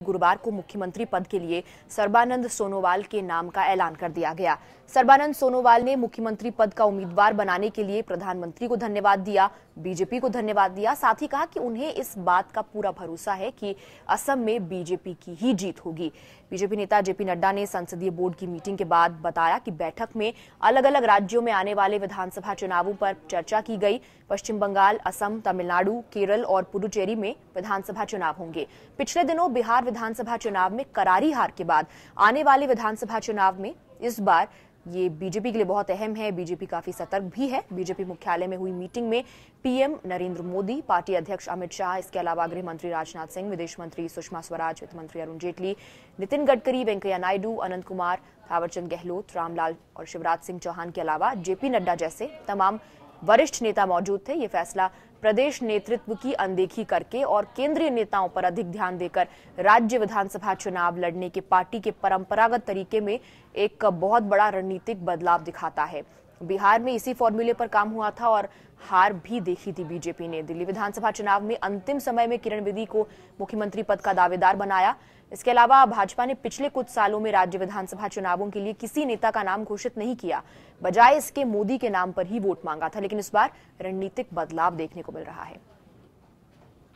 गुरुवार को मुख्यमंत्री पद के लिए सर्बानंद सोनोवाल के नाम का ऐलान कर दिया गया। सर्बानंद सोनोवाल ने मुख्यमंत्री पद का उम्मीदवार बनाने के लिए प्रधानमंत्री को धन्यवाद दिया, बीजेपी को धन्यवाद दिया। साथ ही कहा कि उन्हें इस बात का पूरा भरोसा है कि असम में बीजेपी की ही जीत होगी। बीजेपी नेता जेपी नड्डा ने संसदीय बोर्ड की मीटिंग के बाद बताया कि बैठक में अलग अलग राज्यों में आने वाले विधानसभा चुनावों पर चर्चा की गई। पश्चिम बंगाल, असम, तमिलनाडु, केरल और पुडुचेरी में विधानसभा चुनाव होंगे। पिछले दिनों बिहार विधानसभा चुनाव में करारी हार के बाद आने वाले विधानसभा चुनाव में इस बार ये बीजेपी के लिए बहुत अहम है। बीजेपी काफी सतर्क भी है। बीजेपी मुख्यालय में हुई मीटिंग में पीएम नरेंद्र मोदी, पार्टी अध्यक्ष अमित शाह, इसके अलावा गृह मंत्री राजनाथ सिंह, विदेश मंत्री सुषमा स्वराज, वित्त मंत्री अरुण जेटली, नितिन गडकरी, वेंकैया नायडू, अनंत कुमार, थावरचंद गहलोत, रामलाल और शिवराज सिंह चौहान के अलावा जेपी नड्डा जैसे तमाम वरिष्ठ नेता मौजूद थे। ये फैसला प्रदेश नेतृत्व की अनदेखी करके और केंद्रीय नेताओं पर अधिक ध्यान देकर राज्य विधानसभा चुनाव लड़ने के पार्टी के परंपरागत तरीके में एक बहुत बड़ा रणनीतिक बदलाव दिखाता है। बिहार में इसी फॉर्मूले पर काम हुआ था और हार भी देखी थी बीजेपी ने। दिल्ली विधानसभा चुनाव में अंतिम समय में किरण बेदी को मुख्यमंत्री पद का दावेदार बनाया। इसके अलावा भाजपा ने पिछले कुछ सालों में राज्य विधानसभा चुनावों के लिए किसी नेता का नाम घोषित नहीं किया, बजाय इसके मोदी के नाम पर ही वोट मांगा था। लेकिन इस बार रणनीतिक बदलाव देखने को मिल रहा है।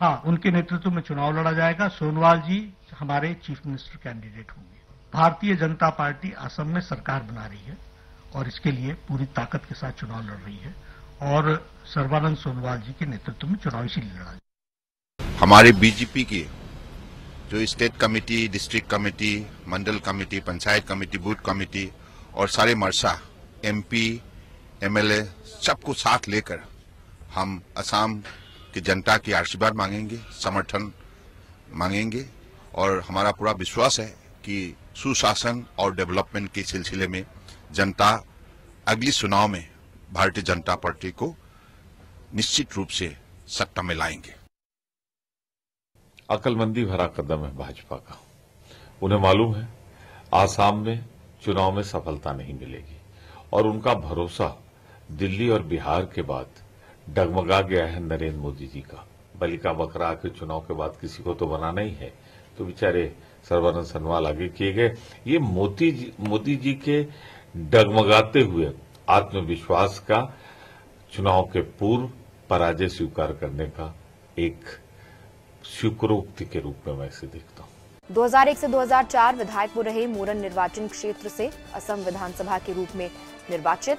हाँ, उनके नेतृत्व में चुनाव लड़ा जाएगा। सोनोवाल जी हमारे चीफ मिनिस्टर कैंडिडेट होंगे। भारतीय जनता पार्टी असम में सरकार बना रही है और इसके लिए पूरी ताकत के साथ चुनाव लड़ रही है और सर्बानंद सोनोवाल जी के नेतृत्व में चुनाव इसीलिए लड़ा जाएगा। हमारे बीजेपी की जो state committee, district committee, mandal committee, panchayat committee, booth committee और सारे मरसा, एमपी, एमएलए सबको साथ लेकर हम असम की जनता की आशीर्वाद मांगेंगे, समर्थन मांगेंगे और हमारा पूरा विश्वास है कि सुशासन और डेवलपमेंट के सिलसिले में जनता अगली चुनाव में भारतीय जनता पार्टी को निश्चित रूप से सत्ता में लाएंगे। अकलमंदी भरा कदम है भाजपा का। उन्हें मालूम है आसाम में चुनाव में सफलता नहीं मिलेगी और उनका भरोसा दिल्ली और बिहार के बाद डगमगा गया है नरेंद्र मोदी जी का। बलि का बकरा आखिर चुनाव के बाद किसी को तो बनाना ही है, तो बेचारे सर्बानंद सोनोवाल आगे किए गए। ये मोदी जी के डगमगाते हुए आत्मविश्वास का चुनाव के पूर्व पराजय स्वीकार करने का एक शुक्रोक्ति के रूप में मैं इसे देखता हूं। 2001 से 2004 विधायक वो रहे। मोरन निर्वाचन क्षेत्र से असम विधानसभा के रूप में निर्वाचित।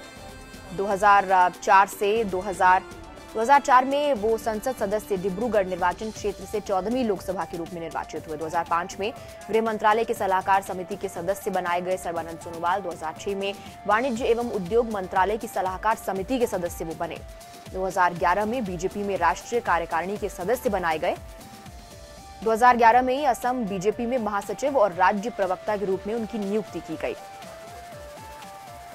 2004 से 2004 में वो संसद सदस्य डिब्रूगढ़ निर्वाचन क्षेत्र से 14वीं लोकसभा के रूप में निर्वाचित हुए। 2005 में गृह मंत्रालय के सलाहकार समिति के सदस्य बनाए गए सर्बानंद सोनोवाल 2006 में वाणिज्य एवं उद्योग मंत्रालय की सलाहकार समिति के सदस्य वो बने। 2011 में बीजेपी में राष्ट्रीय कार्यकारिणी के सदस्य बनाए गए। 2011 में ही असम बीजेपी में महासचिव और राज्य प्रवक्ता के रूप में उनकी नियुक्ति की गई।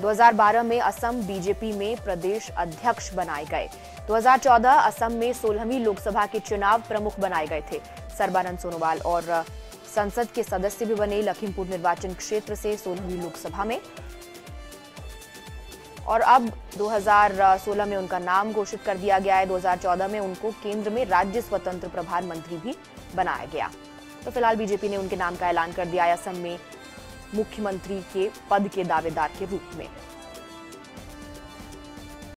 2012 में असम बीजेपी में प्रदेश अध्यक्ष बनाए गए। 2014 असम में 16वीं लोकसभा के चुनाव प्रमुख बनाए गए थे सर्बानंद सोनोवाल और संसद के सदस्य भी बने लखीमपुर निर्वाचन क्षेत्र से 16वीं लोकसभा में। और अब 2016 में उनका नाम घोषित कर दिया गया है। 2014 में उनको केंद्र में राज्य स्वतंत्र प्रभार मंत्री भी बनाया गया। तो फिलहाल बीजेपी ने उनके नाम का ऐलान कर दिया है असम में मुख्यमंत्री के पद के दावेदार के रूप में।